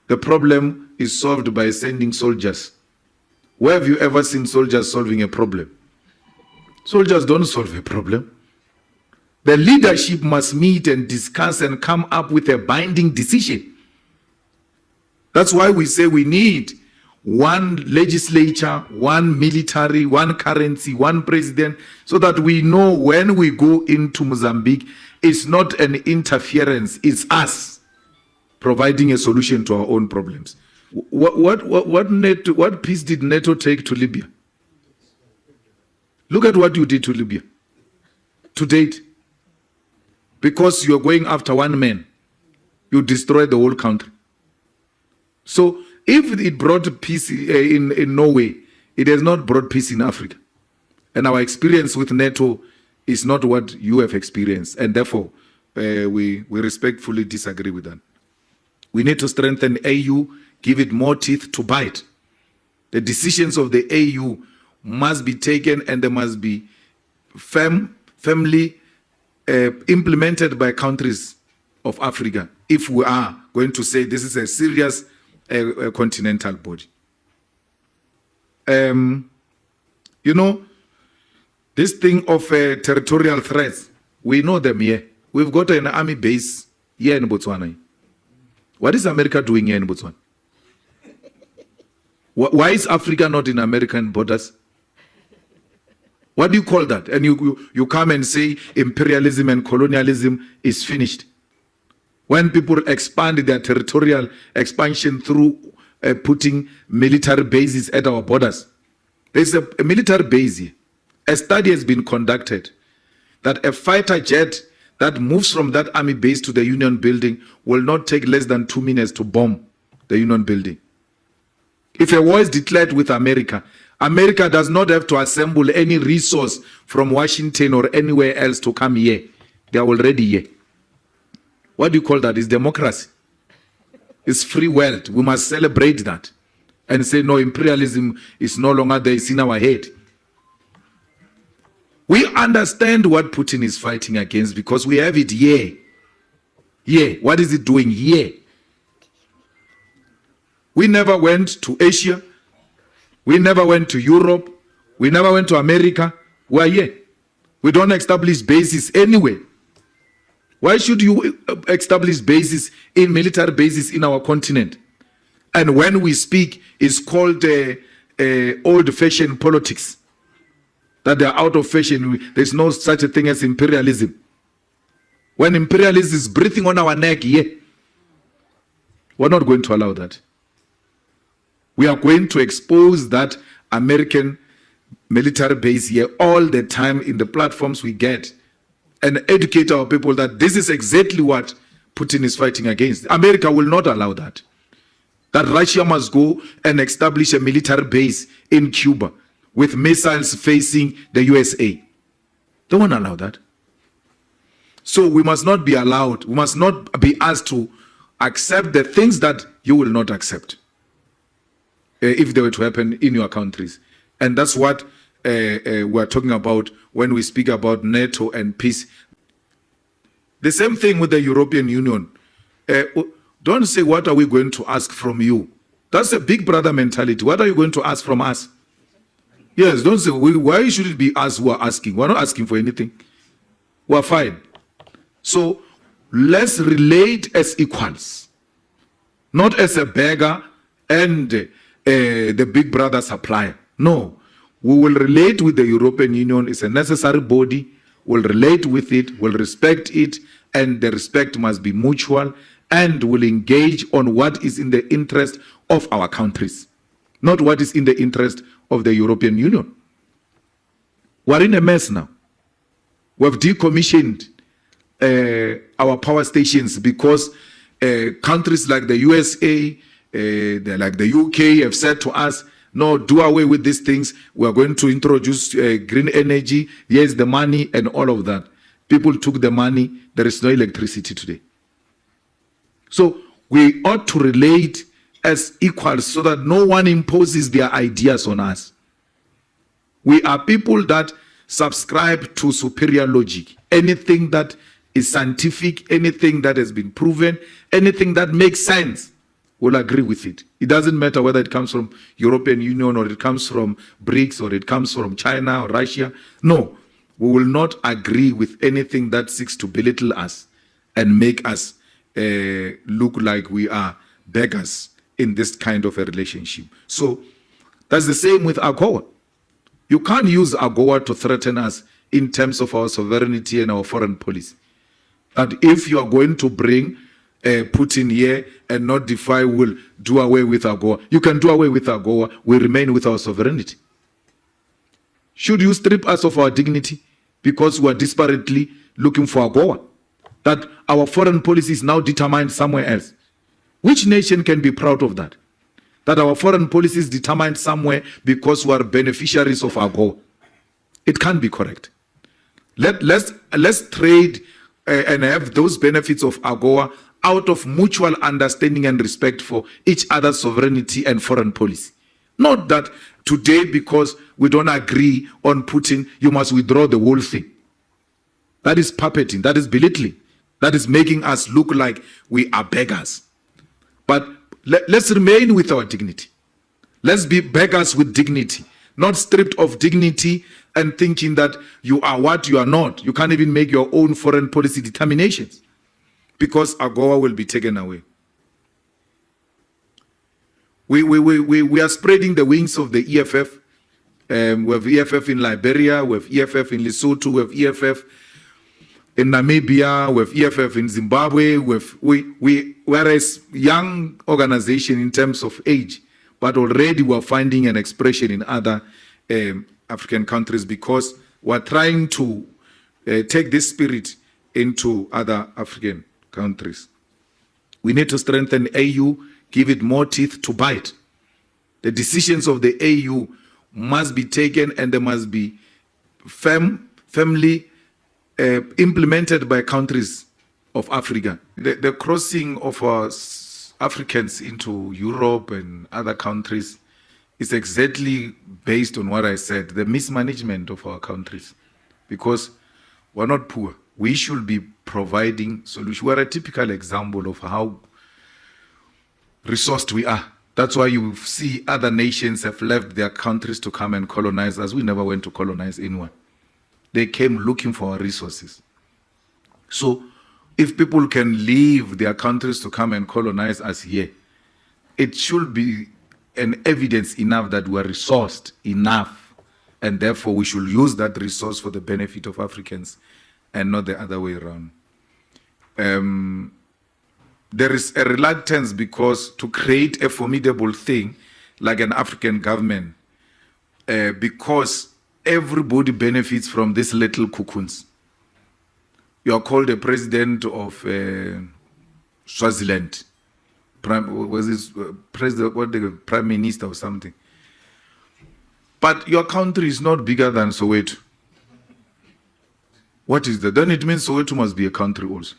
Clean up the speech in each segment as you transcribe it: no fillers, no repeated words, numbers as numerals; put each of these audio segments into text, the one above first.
the problem is solved by sending soldiers. Where have you ever seen soldiers solving a problem? Soldiers don't solve a problem. The leadership must meet and discuss and come up with a binding decision. That's why we say we need one legislature, one military, one currency, one president, so that we know when we go into Mozambique, it's not an interference, it's us providing a solution to our own problems. What peace did NATO take to Libya? Look at what you did to Libya to date. Because you're going after one man, you destroy the whole country. So if it brought peace in Norway, it has not brought peace in Africa. And our experience with NATO is not what you have experienced. And therefore, we respectfully disagree with that. We need to strengthen AU, give it more teeth to bite. The decisions of the AU must be taken, and they must be firmly implemented by countries of Africa if we are going to say this is a serious continental body. You know, this thing of territorial threats, we know them here. We've got an army base here in Botswana. What is America doing here in Botswana? Why is Africa not in American borders? What do you call that? And you come and say imperialism and colonialism is finished. When people expand their territorial expansion through putting military bases at our borders. There's a military base here. A study has been conducted that a fighter jet that moves from that army base to the Union building will not take less than 2 minutes to bomb the Union building. If a war is declared with America, America does not have to assemble any resource from Washington or anywhere else to come here. They are already here. What do you call that? It's democracy. It's free world. We must celebrate that and say, no, imperialism is no longer there. It's in our head. We understand what Putin is fighting against because we have it here. Here. What is it doing here? We never went to Asia. We never went to Europe. We never went to America. We are here. We don't establish bases anywhere. Why should you establish bases in military bases in our continent? And when we speak, it's called old-fashioned politics. That they are out of fashion. There's no such a thing as imperialism. When imperialism is breathing on our neck, yeah, we're not going to allow that. We are going to expose that American military base here all the time in the platforms we get and educate our people that this is exactly what Putin is fighting against. America will not allow that. That Russia must go and establish a military base in Cuba with missiles facing the USA. They won't allow that. So we must not be allowed, we must not be asked to accept the things that you will not accept if they were to happen in your countries. And that's what we're talking about when we speak about NATO and peace. The same thing with the European Union. Don't say, what are we going to ask from you? That's a big brother mentality. What are you going to ask from us? Yes, don't say, why should it be us who are asking? We're not asking for anything. We're fine. So let's relate as equals, not as a beggar and the big brother supplier. No, we will relate with the European Union. It's a necessary body. We'll relate with it, we'll respect it, and the respect must be mutual, and will engage on what is in the interest of our countries, not what is in the interest of the European Union. We're in a mess now. We've decommissioned our power stations because countries like the USA, like the UK have said to us, no, do away with these things. We are going to introduce green energy. Here's the money and all of that. People took the money. There is no electricity today. So we ought to relate as equals so that no one imposes their ideas on us. We are people that subscribe to superior logic. Anything that is scientific, anything that has been proven, anything that makes sense, will agree with it. It doesn't matter whether it comes from European Union or it comes from BRICS or it comes from China or Russia. No, we will not agree with anything that seeks to belittle us and make us look like we are beggars in this kind of a relationship. So that's the same with AGOA. You can't use AGOA to threaten us in terms of our sovereignty and our foreign policy. That if you are going to bring Putin here and not defy, will do away with AGOA. You can do away with AGOA. We remain with our sovereignty. Should you strip us of our dignity because we are desperately looking for AGOA? That our foreign policy is now determined somewhere else. Which nation can be proud of that? That our foreign policy is determined somewhere because we are beneficiaries of AGOA. It can't be correct. Let's trade and have those benefits of AGOA out of mutual understanding and respect for each other's sovereignty and foreign policy. Not that today, because we don't agree on Putin, you must withdraw the whole thing. That is puppeting, that is belittling, that is making us look like we are beggars. But let's remain with our dignity. Let's be beggars with dignity, not stripped of dignity and thinking that you are what you are not. You can't even make your own foreign policy determinations because AGOA will be taken away. We are spreading the wings of the EFF. We have EFF in Liberia, we have EFF in Lesotho, we have EFF in Namibia, we have EFF in Zimbabwe. We are a young organization in terms of age, but already we are finding an expression in other African countries because we are trying to take this spirit into other African countries. We need to strengthen AU, give it more teeth to bite. The decisions of the AU must be taken and they must be firmly implemented by countries of Africa. The crossing of our Africans into Europe and other countries is exactly based on what I said, the mismanagement of our countries. Because we're not poor. We should be providing solutions. We're a typical example of how resourced we are. That's why you see other nations have left their countries to come and colonize us. We never went to colonize anyone. They came looking for our resources. So if people can leave their countries to come and colonize us here, it should be an evidence enough that we are resourced enough, and therefore we should use that resource for the benefit of Africans and not the other way around. There is a reluctance because to create a formidable thing like an African government, because everybody benefits from these little cocoons. You are called a president of Swaziland. Prime Minister or something. But your country is not bigger than Soweto. What is that? Then it means Soweto must be a country also.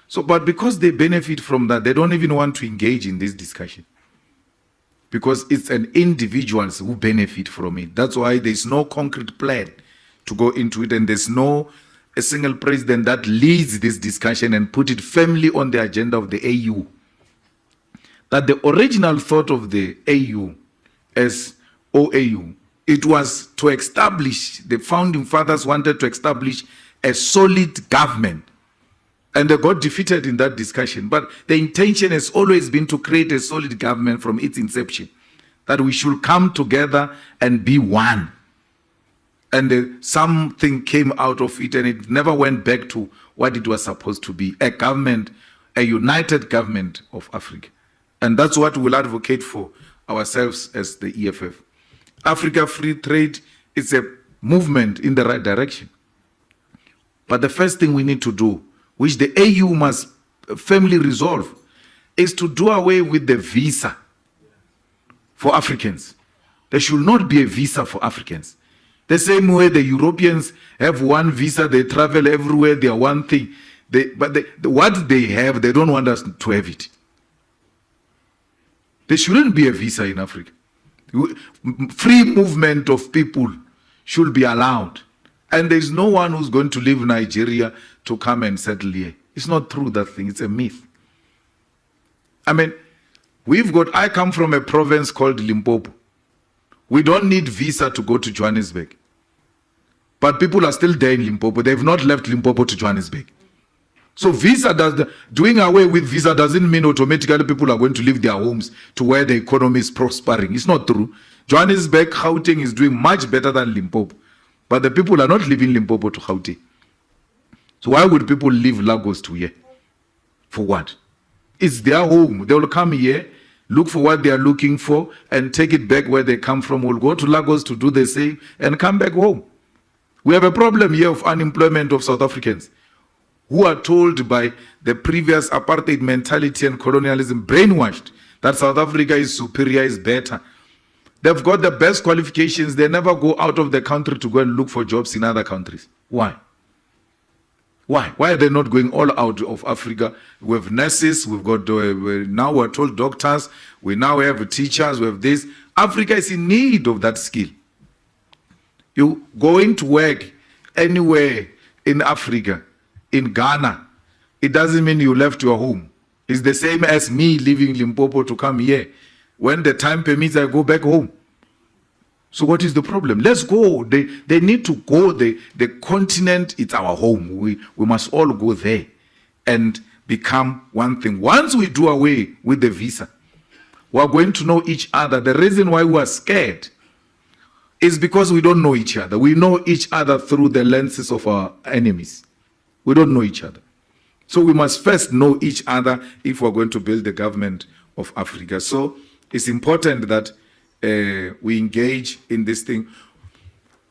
So, but because they benefit from that, they don't even want to engage in this discussion. Because it's an individuals who benefit from it. That's why there's no concrete plan to go into it, and there's no a single president that leads this discussion and put it firmly on the agenda of the AU. That the original thought of the AU as OAU, it was to establish, the founding fathers wanted to establish a solid government. And they got defeated in that discussion. But the intention has always been to create a solid government from its inception. That we should come together and be one. And something came out of it and it never went back to what it was supposed to be. A government, a united government of Africa. And that's what we'll advocate for ourselves as the EFF. Africa Free Trade is a movement in the right direction. But the first thing we need to do, which the AU must firmly resolve, is to do away with the visa for Africans. There should not be a visa for Africans. The same way the Europeans have one visa, they travel everywhere, they are one thing. What they have, they don't want us to have it. There shouldn't be a visa in Africa. Free movement of people should be allowed. And there's no one who's going to leave Nigeria to come and settle here. It's not true, that thing. It's a myth. I mean, I come from a province called Limpopo. We don't need visa to go to Johannesburg. But people are still there in Limpopo. They've not left Limpopo to Johannesburg. So doing away with visa doesn't mean automatically people are going to leave their homes to where the economy is prospering. It's not true. Johannesburg, Gauteng is doing much better than Limpopo. But the people are not leaving Limpopo to Gauteng. So why would people leave Lagos to here? For what? It's their home. They will come here, look for what they are looking for, and take it back where they come from. Will go to Lagos to do the same and come back home. We have a problem here of unemployment of South Africans who are told by the previous apartheid mentality and colonialism, brainwashed, that South Africa is superior, is better. They've got the best qualifications. They never go out of the country to go and look for jobs in other countries. Why? Why? Why are they not going all out of Africa? We have nurses, we've got, now we're told doctors, we now have teachers, we have this. Africa is in need of that skill. You going to work anywhere in Africa, in Ghana, it doesn't mean you left your home. It's the same as me leaving Limpopo to come here. When the time permits, I go back home. So what is the problem? Let's go. They need to go. The continent, it's our home. We must all go there and become one thing. Once we do away with the visa, we are going to know each other. The reason why we are scared is because we don't know each other. We know each other through the lenses of our enemies. We don't know each other. So we must first know each other if we're going to build the government of Africa. So it's important that we engage in this thing.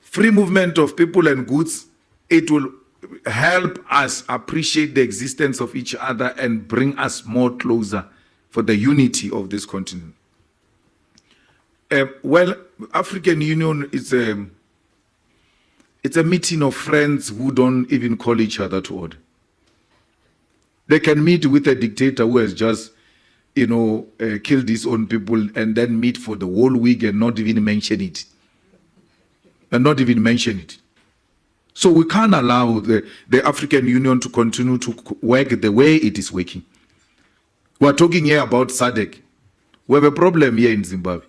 Free movement of people and goods, it will help us appreciate the existence of each other and bring us more closer for the unity of this continent. Well, African Union is it's a meeting of friends who don't even call each other to order. They can meet with a dictator who has just, killed his own people and then meet for the whole week and not even mention it. So we can't allow the African Union to continue to work the way it is working. We're talking here about SADC. We have a problem here in Zimbabwe.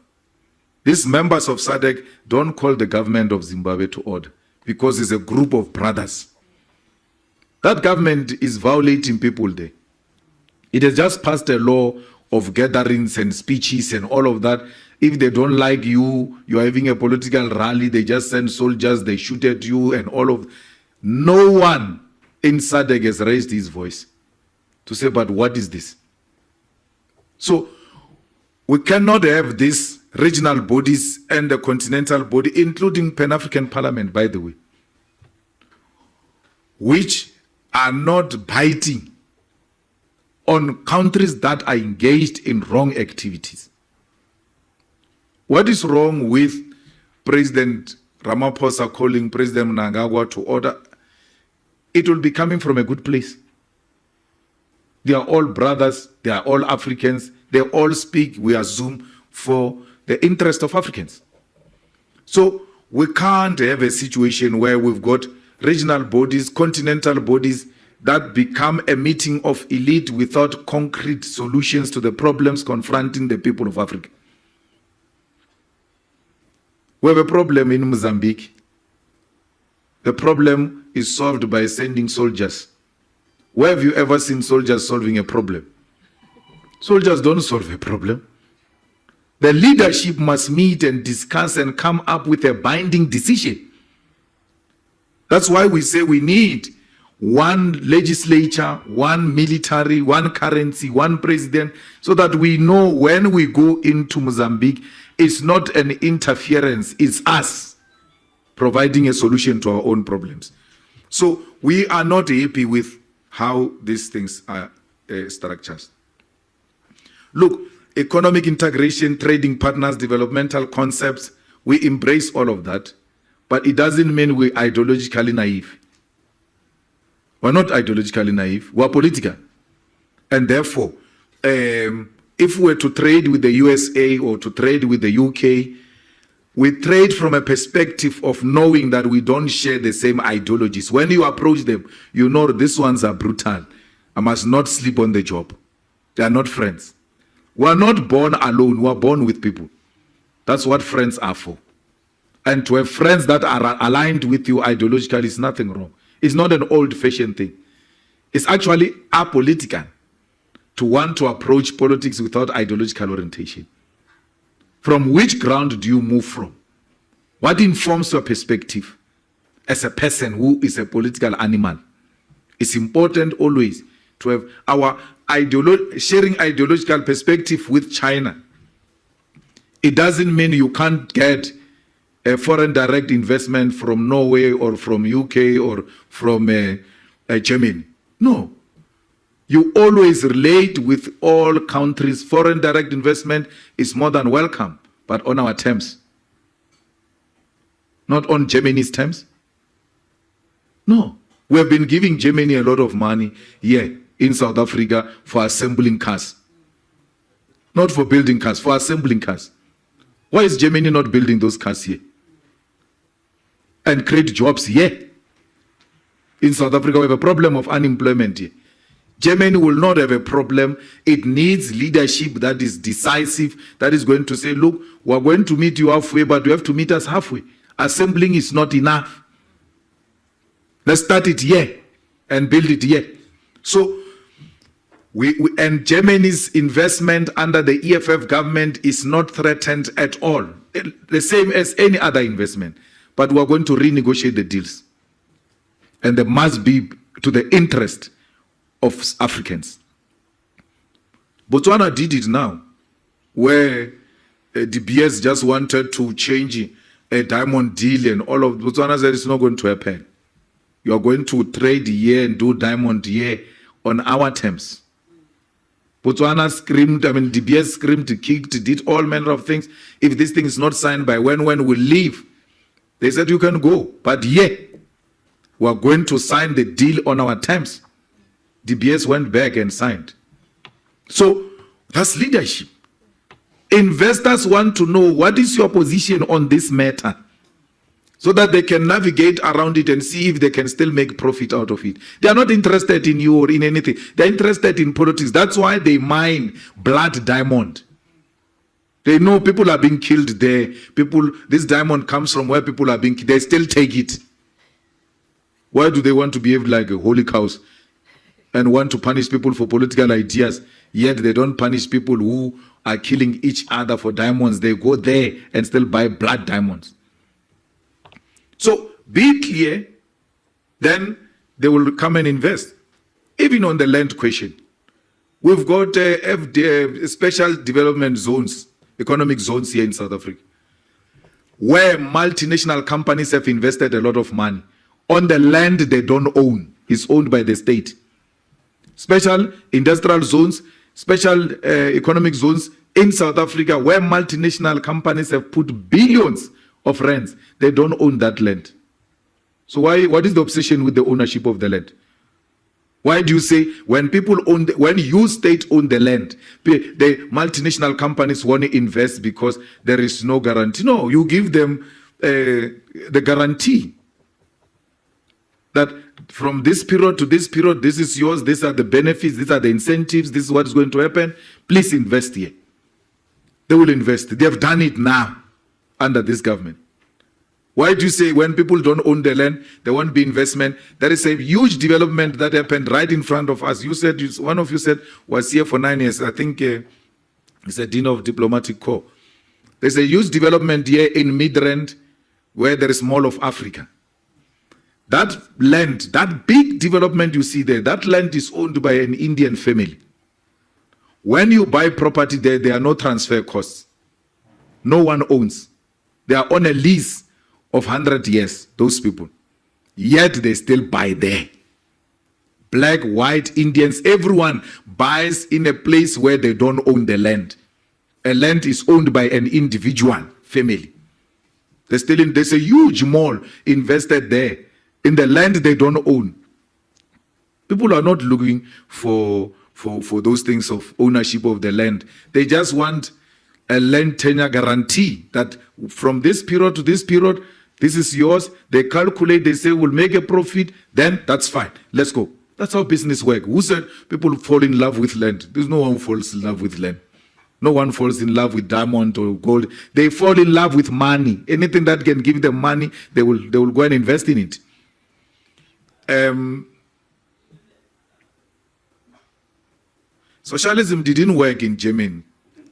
These members of SADC don't call the government of Zimbabwe to order because it's a group of brothers. That government is violating people there. It has just passed a law of gatherings and speeches and all of that. If they don't like you, you're having a political rally, they just send soldiers, they shoot at you and all of. No one in SADC has raised his voice to say, but what is this? So we cannot have these regional bodies and the continental body, including Pan-African Parliament, by the way, which are not biting on countries that are engaged in wrong activities. What is wrong with President Ramaphosa calling President Mnangagwa to order? It will be coming from a good place. They are all brothers, they are all Africans, they all speak, we assume, for the interest of Africans. So we can't have a situation where we've got regional bodies, continental bodies, that become a meeting of elite without concrete solutions to the problems confronting the people of Africa. We have a problem in Mozambique. The problem is solved by sending soldiers. Where have you ever seen soldiers solving a problem? Soldiers don't solve a problem. The leadership must meet and discuss and come up with a binding decision. That's why we say we need one legislature, one military, one currency, one president, so that we know when we go into Mozambique, it's not an interference, it's us providing a solution to our own problems. So we are not happy with how these things are structured. Look, economic integration, trading partners, developmental concepts, we embrace all of that, but it doesn't mean we're ideologically naive. We're not ideologically naive, we're political. And therefore, if we're to trade with the USA or to trade with the UK, we trade from a perspective of knowing that we don't share the same ideologies. When you approach them, you know these ones are brutal. I must not sleep on the job. They are not friends. We are not born alone. We are born with people. That's what friends are for. And to have friends that are aligned with you ideologically is nothing wrong. It's not an old-fashioned thing. It's actually apolitical to want to approach politics without ideological orientation. From which ground do you move from? What informs your perspective as a person who is a political animal? It's important always to have our sharing ideological perspective with China. It doesn't mean you can't get a foreign direct investment from Norway or from UK or from Germany. No. You always relate with all countries. Foreign direct investment is more than welcome, but on our terms. Not on Germany's terms. No. We have been giving Germany a lot of money here in South Africa for assembling cars. Not for building cars, for assembling cars. Why is Germany not building those cars here? And create jobs here. In South Africa, we have a problem of unemployment here. Germany will not have a problem. It needs leadership that is decisive, that is going to say, look, we're going to meet you halfway, but you have to meet us halfway. Assembling is not enough. Let's start it here and build it here. So, and Germany's investment under the EFF government is not threatened at all. The same as any other investment. But we're going to renegotiate the deals. And they must be to the interest of Africans. Botswana did it now, where the BS just wanted to change a diamond deal, and all of Botswana said it's not going to happen. You are going to trade here and do diamond here on our terms. Botswana screamed, the BS screamed, kicked, did all manner of things. If this thing is not signed by when we leave, they said you can go. But yeah, we are going to sign the deal on our terms. DBS went back and signed. So that's leadership. Investors want to know what is your position on this matter so that they can navigate around it and see if they can still make profit out of it. They are not interested in you or in anything. They're interested in politics. That's why they mine blood diamond. They know people are being killed there. This diamond comes from where people are being killed. They still take it. Why do they want to behave like a holy cows and want to punish people for political ideas, yet they don't punish people who are killing each other for diamonds? They go there and still buy blood diamonds. So be clear, then they will come and invest. Even on the land question, we've got special development zones, economic zones here in South Africa, where multinational companies have invested a lot of money on the land they don't own. It's owned by the state. Special industrial zones, special economic zones in South Africa, where multinational companies have put billions of rands. They don't own that land. So what is the obsession with the ownership of the land? Why do you say when you state own the land, the multinational companies want to invest because there is no guarantee? No, you give them the guarantee that from this period to this period, this is yours, these are the benefits, these are the incentives, this is what is going to happen. Please invest here. They will invest. They have done it now under this government. Why do you say when people don't own the land, there won't be investment? There is a huge development that happened right in front of us. You said, one of you said, was here for 9 years. I think he's a dean of diplomatic corps. There's a huge development here in Midrand where there is Mall of Africa. That land, that big development you see there, that land is owned by an Indian family. When you buy property there are no transfer costs. No one owns. They are on a lease of 100 years, those people. Yet they still buy there. Black, white, Indians, everyone buys in a place where they don't own the land. A land is owned by an individual family. There's a huge mall invested there in the land they don't own. People are not looking for those things of ownership of the land. They just want a land tenure guarantee that from this period to this period, this is yours. They calculate, they say we'll make a profit, then that's fine. Let's go. That's how business works. Who said people fall in love with land? There's no one who falls in love with land. No one falls in love with diamond or gold. They fall in love with money. Anything that can give them money, they will go and invest in it. Socialism didn't work in Germany,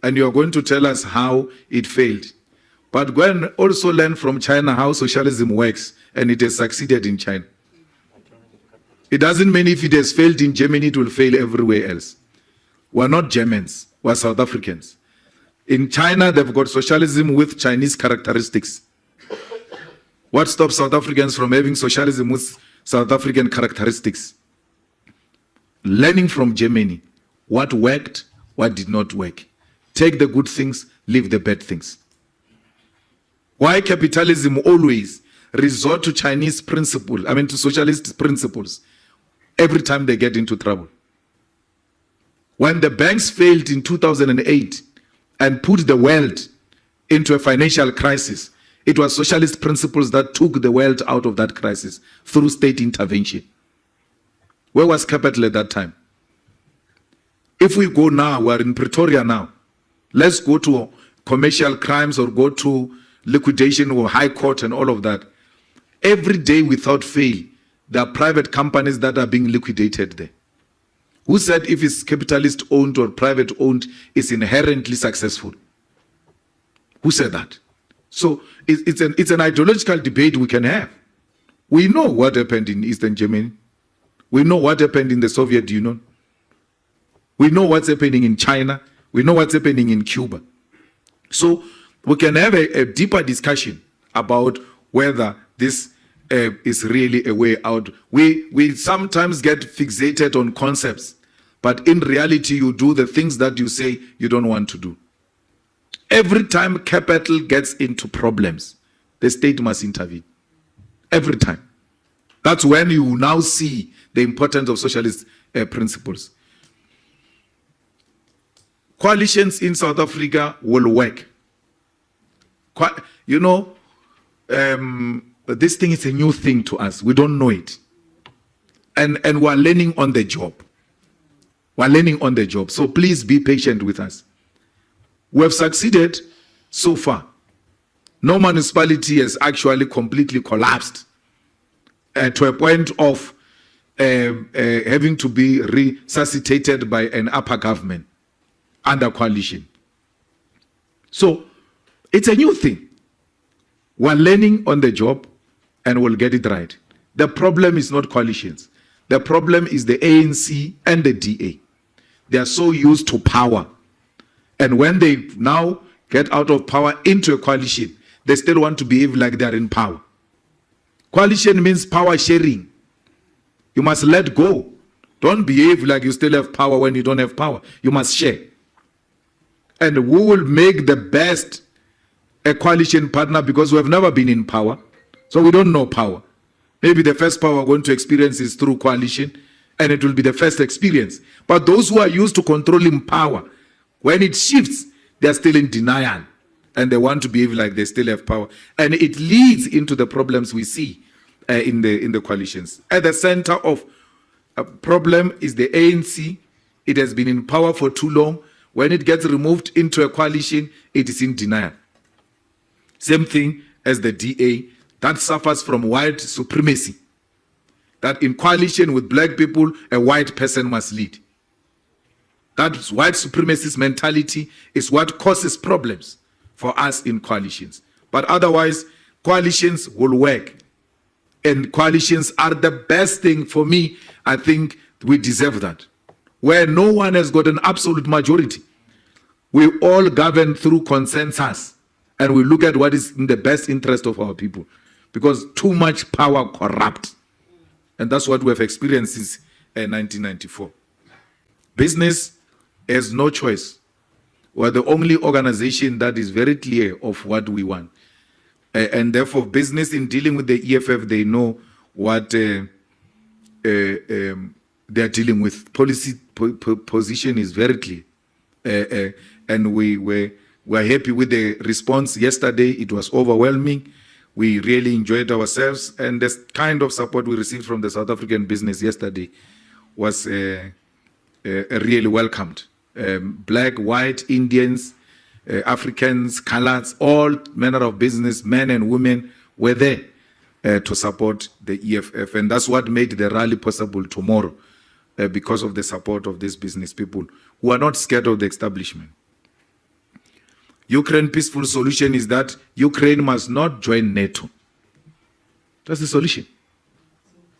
and you are going to tell us how it failed. But go and also learn from China how socialism works, and it has succeeded in China. It doesn't mean if it has failed in Germany, it will fail everywhere else. We're not Germans, we're South Africans. In China, they've got socialism with Chinese characteristics. What stops South Africans from having socialism with South African characteristics? Learning from Germany, what worked, what did not work. Take the good things, leave the bad things. Why capitalism always resort to Chinese principles, to socialist principles, every time they get into trouble? When the banks failed in 2008 and put the world into a financial crisis, it was socialist principles that took the world out of that crisis through state intervention. Where was capital at that time? If we go now, we're in Pretoria now. Let's go to commercial crimes or go to liquidation or high court and all of that. Every day without fail, there are private companies that are being liquidated there. Who said if it's capitalist owned or private owned, it's inherently successful? Who said that? So it's an ideological debate we can have. We know what happened in Eastern Germany. We know what happened in the Soviet Union. We know what's happening in China. We know what's happening in Cuba. So we can have a deeper discussion about whether this is really a way out. We sometimes get fixated on concepts, but in reality, you do the things that you say you don't want to do. Every time capital gets into problems, the state must intervene. Every time. That's when you now see the importance of socialist principles. Coalitions in South Africa will work. This thing is a new thing to us. We don't know it. And we're learning on the job. We're learning on the job. So please be patient with us. We have succeeded so far. No municipality has actually completely collapsed to a point of having to be resuscitated by an upper government under coalition. So it's a new thing. We're learning on the job and we'll get it right. The problem is not coalitions. The problem is the ANC and the DA. They are so used to power. And when they now get out of power into a coalition, they still want to behave like they're in power. Coalition means power sharing. You must let go. Don't behave like you still have power when you don't have power. You must share. And we will make the best a coalition partner because we have never been in power. So we don't know power. Maybe the first power we're going to experience is through coalition, and it will be the first experience. But those who are used to controlling power, when it shifts, they're still in denial. And they want to behave like they still have power. And it leads into the problems we see in the coalitions. At the center of a problem is the ANC. It has been in power for too long. When it gets removed into a coalition, it is in denial. Same thing as the DA, that suffers from white supremacy. That in coalition with black people, a white person must lead. That white supremacist mentality is what causes problems for us in coalitions. But otherwise, coalitions will work. And coalitions are the best thing for me. I think we deserve that. Where no one has got an absolute majority. We all govern through consensus. And we look at what is in the best interest of our people. Because too much power corrupts. And that's what we have experienced since 1994. Business has no choice. We're the only organization that is very clear of what we want. And therefore, business in dealing with the EFF, they know what they're dealing with. Policy position is very clear. And we're happy with the response yesterday. It was overwhelming. We really enjoyed ourselves. And the kind of support we received from the South African business yesterday was really welcomed. black, white, Indians, Africans, colors, all manner of business, men and women were there to support the EFF. And that's what made the rally possible tomorrow, because of the support of these business people who are not scared of the establishment. Ukraine peaceful solution is that Ukraine must not join NATO. That's the solution.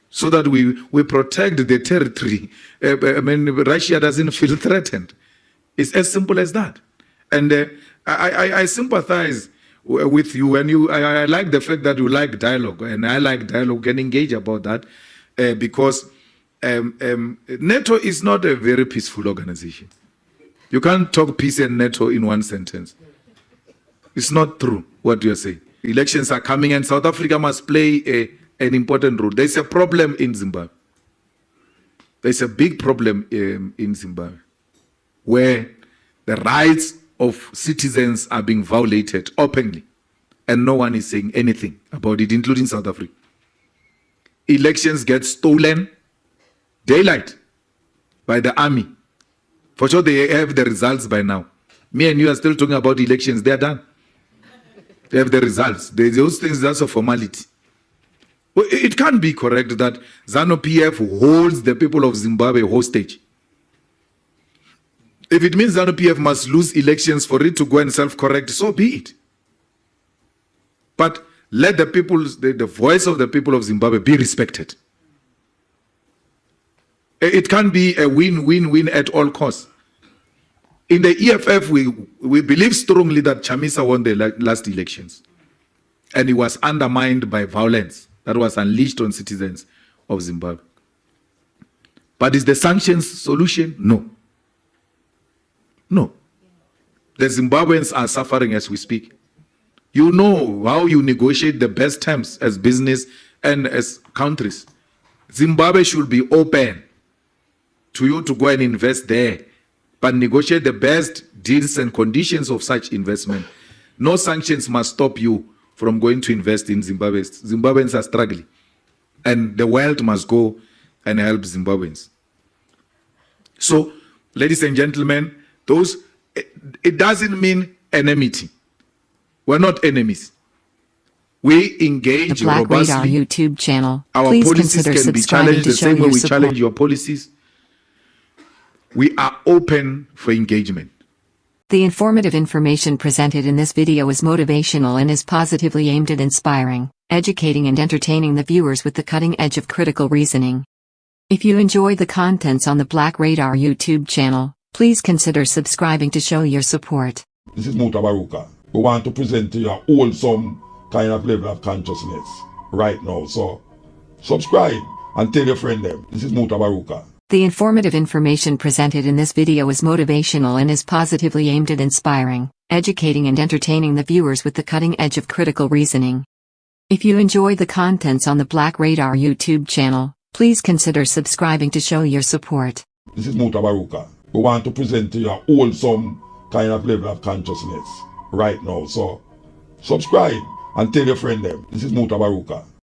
So that we protect the territory. I mean, Russia doesn't feel threatened. It's as simple as that. And I sympathize with you, and I like the fact that you like dialogue, and I like dialogue and engage about that, because NATO is not a very peaceful organization. You can't talk peace and NATO in one sentence. It's not true what you're saying. Elections are coming, and South Africa must play an important role. There's a problem in Zimbabwe. There's a big problem in Zimbabwe, where the rights of citizens are being violated openly, and no one is saying anything about it, including South Africa. Elections get stolen daylight by the army. For sure, they have the results by now. Me and you are still talking about elections. They are done. They have the results. Those things, that's a formality. Well, it can't be correct that ZANU-PF holds the people of Zimbabwe hostage. If it means ZANU-PF must lose elections for it to go and self-correct, so be it. But let the voice of the people of Zimbabwe be respected. It can't be a win-win-win at all costs. In the EFF, we believe strongly that Chamisa won the last elections, and he was undermined by violence that was unleashed on citizens of Zimbabwe. But is the sanctions solution? No. No. The Zimbabweans are suffering as we speak. You know how you negotiate the best terms as business and as countries. Zimbabwe should be open to you to go and invest there, but negotiate the best deals and conditions of such investment. No sanctions must stop you from going to invest in Zimbabwe. Zimbabweans are struggling, and the world must go and help Zimbabweans. So, ladies and gentlemen, it doesn't mean enmity. We're not enemies. We engage the Black robustly. Radar YouTube channel. Our Please policies consider can be subscribing challenged to the show same way your we support. challenge your policies. We are open for engagement. The informative information presented in this video is motivational and is positively aimed at inspiring, educating and entertaining the viewers with the cutting edge of critical reasoning. If you enjoy the contents on the Black Radar YouTube channel, please consider subscribing to show your support. This is Motivational. We want to present to you a wholesome kind of level of consciousness right now. So, subscribe and tell your friend them. This is Motivational. The informative information presented in this video is motivational and is positively aimed at inspiring, educating and entertaining the viewers with the cutting edge of critical reasoning. If you enjoy the contents on the Black Radar YouTube channel, please consider subscribing to show your support. This is Motivational. We want to present to you a wholesome kind of level of consciousness right now. So, subscribe and tell your friend them. This is Motivational.